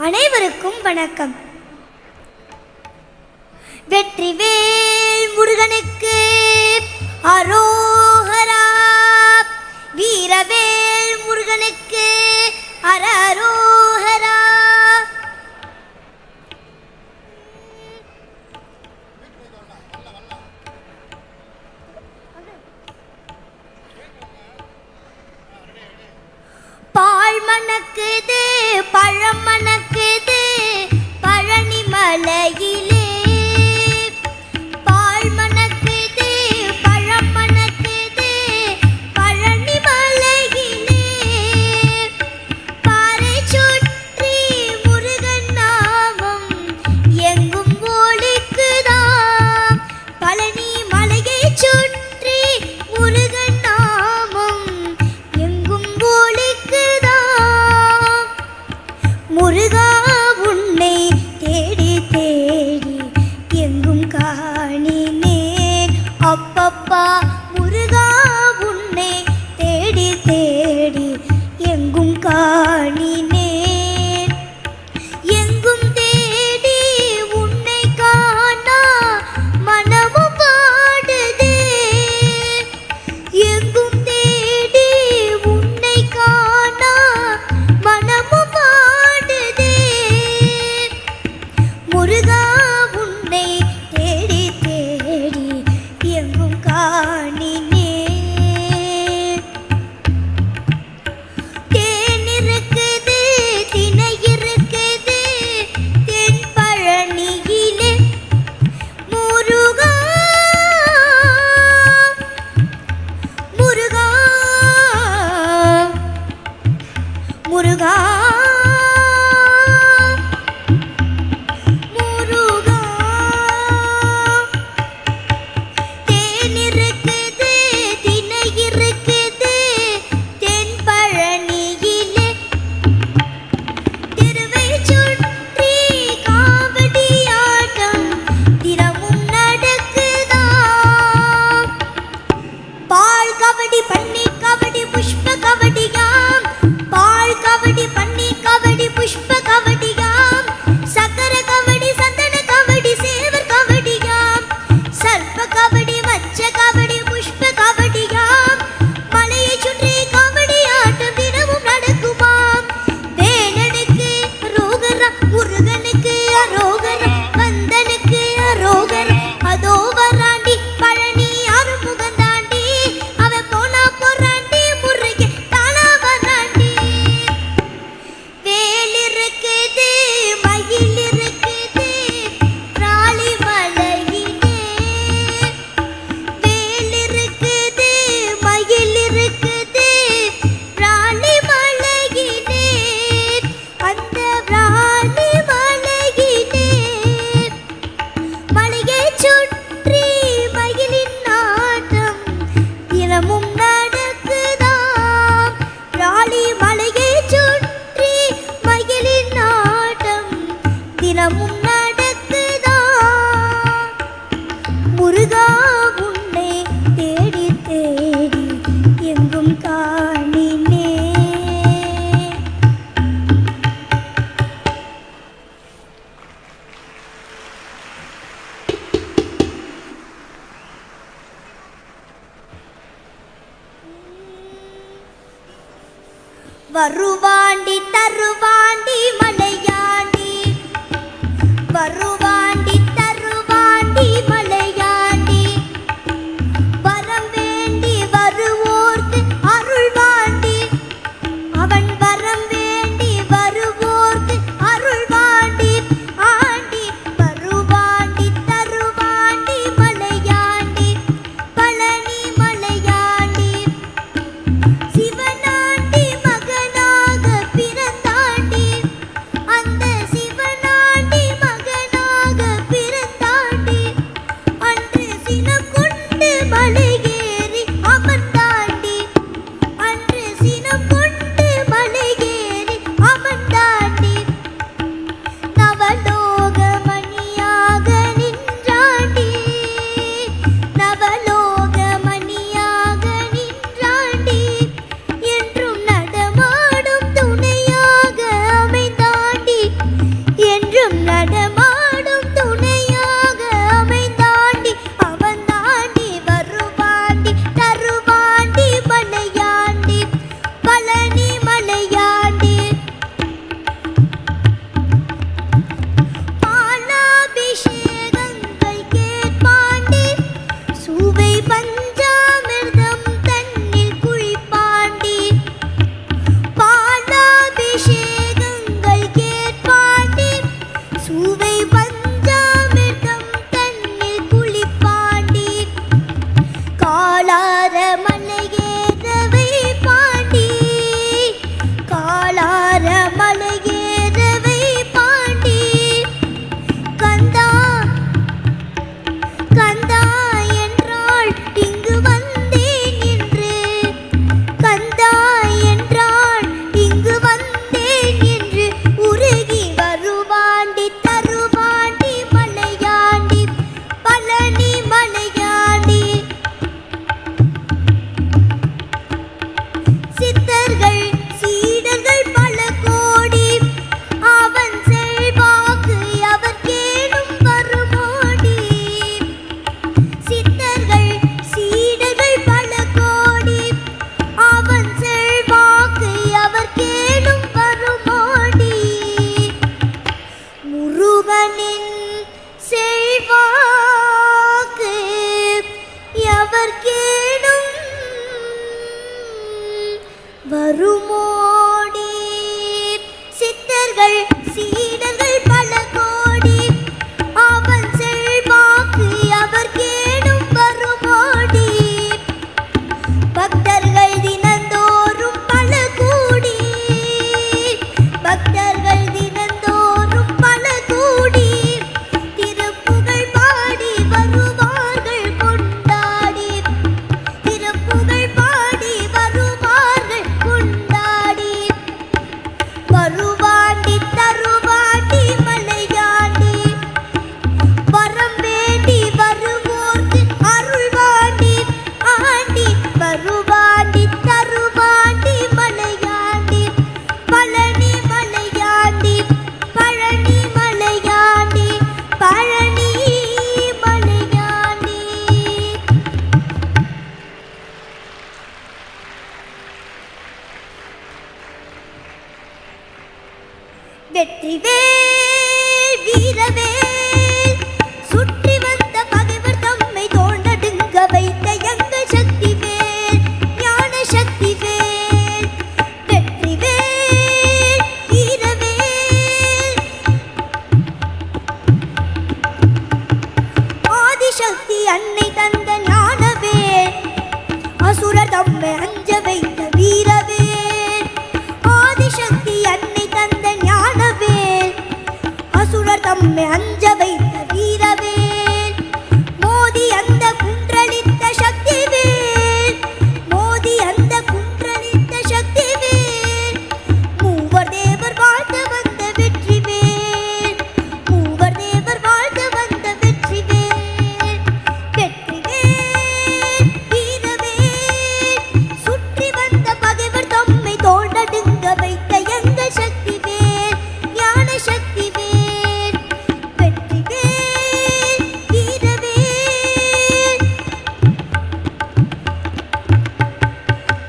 அனைவருக்கும் வணக்கம். வெற்றிவேல் முருகனுக்கு அரோகரா, வீரவேல் முருகனுக்கு அரரோகரா. பால் மணக்குது பழம் மணக்குது பழனி மலையிலே. பால் மணக்குது பழம் மணக்குது பழனி மலையிலே. பாறை சுற்றி முருகன் நாமம் எங்கும் ஒலிக்குதா. பழனி மலையை சுற்றி முருகன் நாமம் எங்கும் ஒலிக்குதா. முருகா உன்னை தேடி தேடி எங்கும் காணினேன். அப்பப்பா முருகா உன்னை தேடி தேடி எங்கும் காணினேன். எங்கும் தேடி உன்னை காணா மனமும் பாடுதே. எங்கும் தேடி உன்னை காணா மனமும் பாடுதே. முருகா உன்னை தேடி தேடி எங்கும் காணினேன். தேன் இருக்குது தினை இருக்குது தென் பழனியிலே. முருகா முருகா முருகா முருகா. தேன் இருக்குது தினை இருக்குது தென் பழனியிலே. தெருவை சுற்றி காவடியாட்டம் தினமும் நடக்குதா. பால் கபடி பன்னீர் கபடி புஷ்ப கபடியாம். பால் கபடி பன்னீர் கபடி புஷ்ப கபடியாம். சக்கர கபடி சந்தன கபடி சேவர் கபடியாம். சர்ப்ப கபடி மச்ச கபடி புஷ்ப கபடியாம். மலையை சுற்றி கபடி ஆட்டம் தினமும் நடக்குமாம். வேலனுக்கு அரோகரா, முருகனுக்கு அரோகரா, கந்தனுக்கு அரோகரா. அதோ வராண்டி பழனி ஆறுமுகம் தாண்டி. அவன் போனா போறாண்டி முருகே தானா வராண்டி. வேல் இருக்குது மயில் இருக்குது ராளி மலையிலே. வேல் இருக்குது மயில் இருக்குது ராளி மலையிலே. அந்த ராளி மலையிலே மலையை சுற்றி மயிலின் நாட்டம் தினமும் நடக்குதாம். ராளி மலையை சுற்றி மயிலின் நாட்டம் தினமும் நடக்குதாம். முருகா உன்னை தேடி தேடி எங்கும் காணினேன். வருவாண்டி தருவாண்டி மலையாண்டி. வருவாண்டி தருவாண்டி மலையாண்டி. வரம் வேண்டி வருவோர்க்கு அருள்வாண்டி. அவன் வரம் வேண்டி வருவோர்க்கு அருள்வாண்டி. ஆண்டி வருவாண்டி தருவாண்டி மலையாண்டி. பழனி மலையாண்டி. சிவனாண்டி மகனாக பக்தர்கள் சீடர்கள் பல கோடி அவன் செல்வாக்கு அவர் கேடும் வருமோடி பக்தர்கள் தினந்தோறும் பல கூடி பக்தர்கள் தினந்தோறும் பல கூடி திருப்புகழ் பாடி வருவார்கள் கொண்டாடி திருப்புகழ் பாடி வருவார்கள் கொண்டாடி வருவாண்டி தருவாண்டி மலையாண்டி வரம் வேண்டி வருவோர்க்கு அருள்வாண்டி ஆண்டி வருவாண்டி தருவாண்டி மலையாண்டி பழனி மலையாண்டி பழனி மலையாண்டி பழனி மலையாண்டி வெற்றிவேல் வீரவேல் சுற்றி வந்த பகைவர் தம்மை தோண்டடுங்க வைத்த எங்கள் சக்திவேல் ஞான சக்திவேல் வெற்றிவேல் வீரவேல் ஆதிசக்தி அன்னை தந்த ஞானவேல் அசுரர் தம்மை அஞ்ச வைத்த வீரவேல் ஆதிசக்தி அன்னை தந்த ஞானவேல் அசுரர் தம்மை அஞ்ச வைத்த வீரவேல் மோதி அந்த குன்றளித்த சக்திவேல் மோதி அந்த குன்றளித்த சக்திவேல் மூவர் தேவர் வாழ்த்த வந்த வெற்றிவேல் மூவர் தேவர் வாழ்த்த வந்த வெற்றிவேல் வெற்றிவேல் வீரவேல் சுற்றி வந்த பகைவர் தம்மை தோண்டடுங்க வைத்த எங்கள் சக்திவேல் ஞான சக்திவேல் வெற்றிவேல் வீரவேல்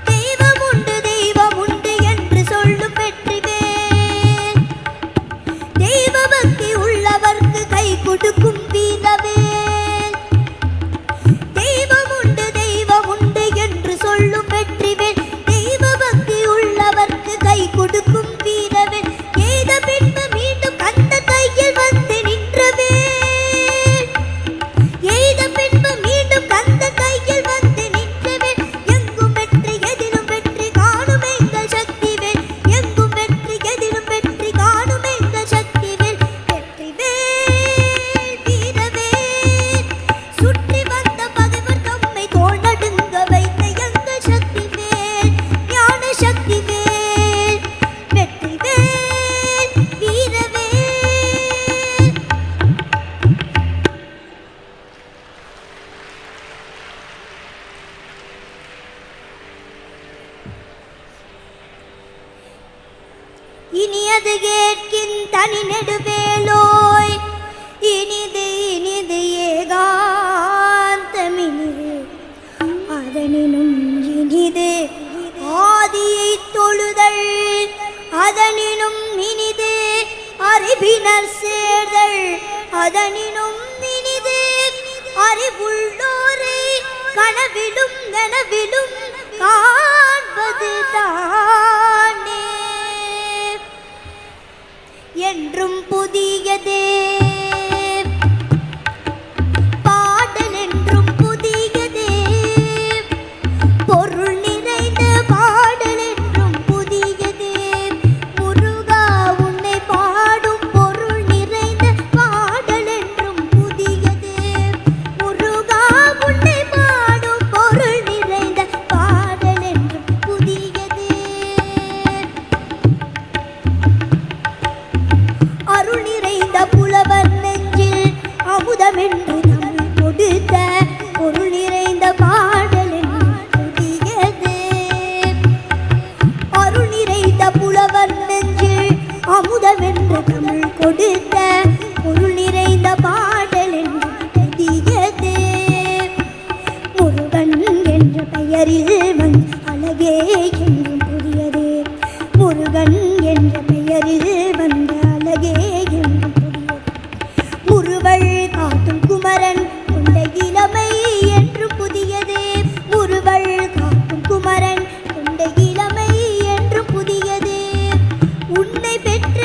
தெய்வம் உண்டு என்று சொல்லும் வெற்றிவேல் தெய்வ பக்தி உள்ளவர்க்கு கை கொடுக்கும் வீரவேல் தெய்வம் உண்டு என்று சொல்லும் வெற்றிவேல் தெய்வ பக்தி உள்ளவர்க்கு கை கொடுக்கும் வீரவேல் ஏத பின்பு மீண்டும் கந்த கையில் வந்து நின்றவேல் எய்த பின்பு மீண்டும் கந்த கையில் வந்து நின்றவேல் எங்கும் வெற்றி எதிலும் வெற்றி காணும் எங்கள் சக்திவேல் எங்கும் வெற்றி எதிலும் வெற்றி காணும் எங்கள் சக்திவேல் வெற்றிவேல் வீரவேல் சுற்றி வந்த பகைவர் தம்மை தோண்டடுங்க வைத்த எங்கள் சக்திவேல் ஞான சக்திவேல் வெற்றிவேல் வீரவேல் இனியது கேட்கின் தனி நெடுவேலோய் இனிது இனிது ஏகாந்தமினிது அதனினும் இனிது ஆதியை தொழுதல் அதனினும் இனிது அறிவினர் சேர்தல் அதனினும் இனிது அறிவுள்ளோரை கனவிலும் நனவிலும் காண்பது தானே என்றும் புதியதே பாடல் என்றும் புதியதே பொருள் நிறைந்த பாடல் என்றும் புதியதே முருகா உன்னை பாடும் பொருள் நிறைந்த பாடல் என்றும் புதியதே முருகா உன்னை பாடும் பொருள் நிறைந்த பாடல் என்றும் புதியதே அருள் நிறைந்த புலவர் நெஞ்சில் அமுதமென்று நம்மை கொடுத்த பொருள் நிறைந்த பாடல் என்றும் புதியதே அருள் நிறைந்த புலவர் நெஞ்சில் அமுதமென்று தமிழ் கொடுத்த பொருள் நிறைந்த பாடல் என்றும் புதியதே முருகன் என்ற பெயரில் வந்த அழகே என்றும் புதியதே முருகன் என்ற பெயரில் வந்த அழகே என்றும் புதியதே முருவள் காட்டும் குமரன் கொண்ட இளமை என்று புதியதே முருவள் காட்டும் குமரன் கொண்ட இளமை என்று புதியதே உன்னை பெற்ற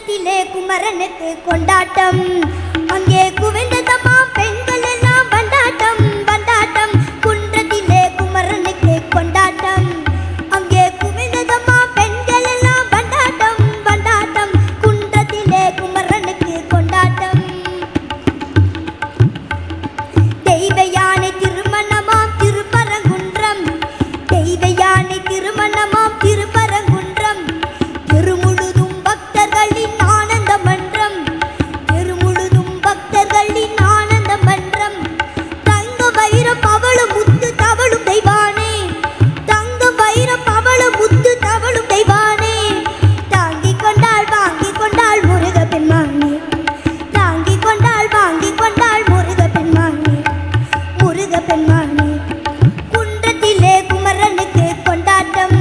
குன்றத்திலே குமரனுக்கு கொண்டாட்டம், அங்கே குவிந்ததம்மா பெண்கள் எல்லாம் பந்தாட்டம் பந்தாட்டம். குன்றத்திலே குமரனுக்கு கொண்டாட்டம், அங்கே குவிந்ததம்மா பெண்கள் எல்லாம் பந்தாட்டம் பந்தாட்டம். குன்றத்திலே குமரனுக்கு கொண்டாட்டம். தெய்வ யானை திருமணமாம் திருப்பரங்குன்றம், தெய்வ யானை திருமணமாம் திருப்பரங்குன்றம். திருமுழுதும் பக்தர்களின் ஆனந்த மன்றம், திருமுழுதும் பக்தர்களின் ஆனந்த மன்றம். தங்க வைர பவள முத்து தவழும் தெய்வானே, தங்க வைர பவள முத்து தவழும் தெய்வானே. தாங்கிக் கொண்டாள் வாங்கிக் கொண்டாள் முருக பெண்மானே, தாங்கிக் கொண்டாள் வாங்கிக் கொண்டாள் முருக பெண்மானே, முருக பெண்மானே. குன்றத்திலே குமரனுக்கு கொண்டாட்டம்,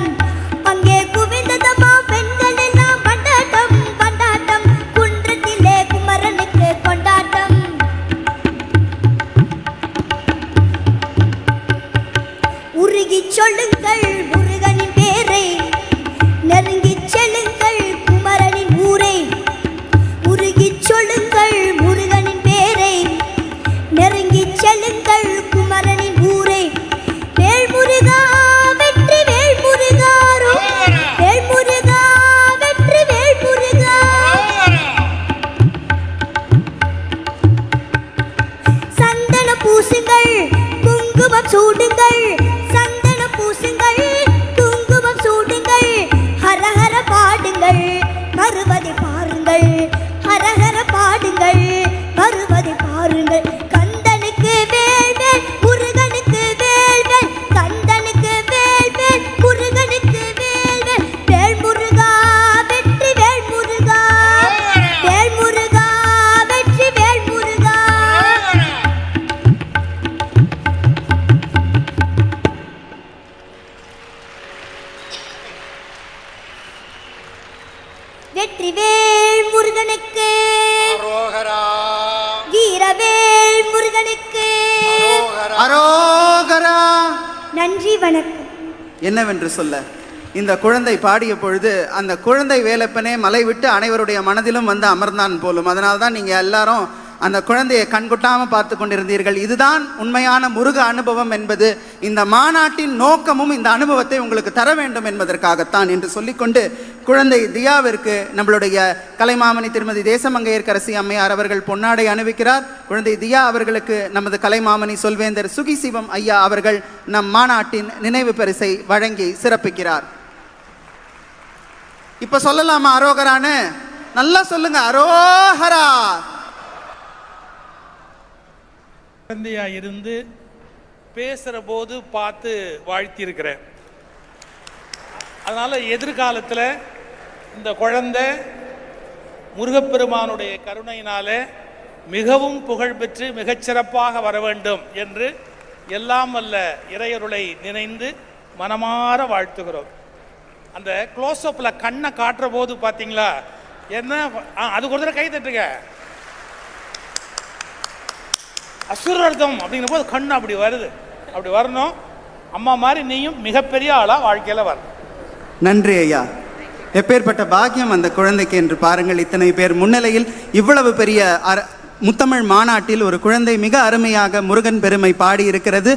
அங்கே குவிந்ததம்மா பெண்கள் எல்லாம் பந்தாட்டம் பந்தாட்டம். குன்றத்திலே குமரனுக்கு கொண்டாட்டம். உருகிச் சொல்லுங்கள் முருகனின் பேரை, நெருங்கிச் செல்லுங்கள் குமரனின் ஊரை. உருகிச் சொல்லுங்கள் முருகனின் பேரை, நெருங்கிச் செல்லுங்கள் குமரனின் ஊரை. வேல்முருகா வெற்றி வேல்முருகாரோ, வேல்முருகா வெற்றி வேல்முருகா. சந்தன பூசுங்கள் குங்குமம் சூடுங்கள், சந்தன பூசுங்கள் குங்குமம் சூடுங்கள். ஹரஹர பாடுங்கள் வருவதை பாருங்கள், ஹரஹர பாடுங்கள் வருவதை பாருங்கள். கந்தனுக்கு வேல்வேல் முருகனுக்கு வேல்வேல், கந்தனுக்கு வேல்வேல் முருகனுக்கு வேல்வேல். வேல்முருகா வெற்றி வேல்முருகா, வேல்முருகா வெற்றி வேல்முருகா. வெற்றிவேல் முருகனுக்கு, அரோகரா. வீரவேல் முருகனுக்கு. அரோகரா. நன்றி வணக்கம். என்னவென்று சொல்ல, இந்த குழந்தை பாடிய பொழுது அந்த குழந்தை வேலப்பனே மலை விட்டு அனைவருடைய மனதிலும் வந்து அமர்ந்தான் போலும். அதனால்தான் நீங்க எல்லாரும் அந்த குழந்தையை கண்கொட்டாம பார்த்து கொண்டிருந்தீர்கள். இதுதான் உண்மையான முருக அனுபவம் என்பது. இந்த மாநாட்டின் நோக்கமும் இந்த அனுபவத்தை உங்களுக்கு தர வேண்டும் என்பதற்காகத்தான் என்று சொல்லிக்கொண்டு குழந்தை தியாவிற்கு நம்மளுடைய கலைமாமணி திருமதி தேசமங்கையர்க்கரசி அம்மையார் அவர்கள் பொன்னாடை அணிவிக்கிறார். குழந்தை தியா அவர்களுக்கு நமது கலைமாமணி சொல்வேந்தர் சுகி சிவம் ஐயா அவர்கள் நம் மாநாட்டின் நினைவு பரிசை வழங்கி சிறப்பிக்கிறார். இப்ப சொல்லலாமா அரோகரான்னு? நல்லா சொல்லுங்க, அரோகரா. குழந்தையா இருந்து பேசுகிற போது பார்த்து வாழ்த்தியிருக்கிறேன். அதனால் எதிர்காலத்தில் இந்த குழந்தை முருகப்பெருமானுடைய கருணையினாலே மிகவும் புகழ்பெற்று மிகச்சிறப்பாக வர வேண்டும் என்று எல்லாம் வல்ல இறையருளை நினைந்து மனமாற வாழ்த்துகிறோம். அந்த க்ளோஸ்அப்பில் கண்ணை காட்டுற போது பார்த்தீங்களா, என்ன அதுக்கு ஒரு தடவை கை தட்டுங்க. அசுரர்த்தம் அப்படிங்கிற போது கண் அப்படி வருது, அப்படி வரணும். அம்மா மாதிரி நீயும் மிகப்பெரிய ஆளாக வாழ்க்கையில் வரணும். நன்றி ஐயா. எப்பேற்பட்ட பாக்கியம் அந்த குழந்தைக்கு என்று பாருங்கள். இத்தனை பேர் முன்னிலையில் இவ்வளவு பெரிய முத்தமிழ் மாநாட்டில் ஒரு குழந்தை மிக அருமையாக முருகன் பெருமை பாடி இருக்கிறது.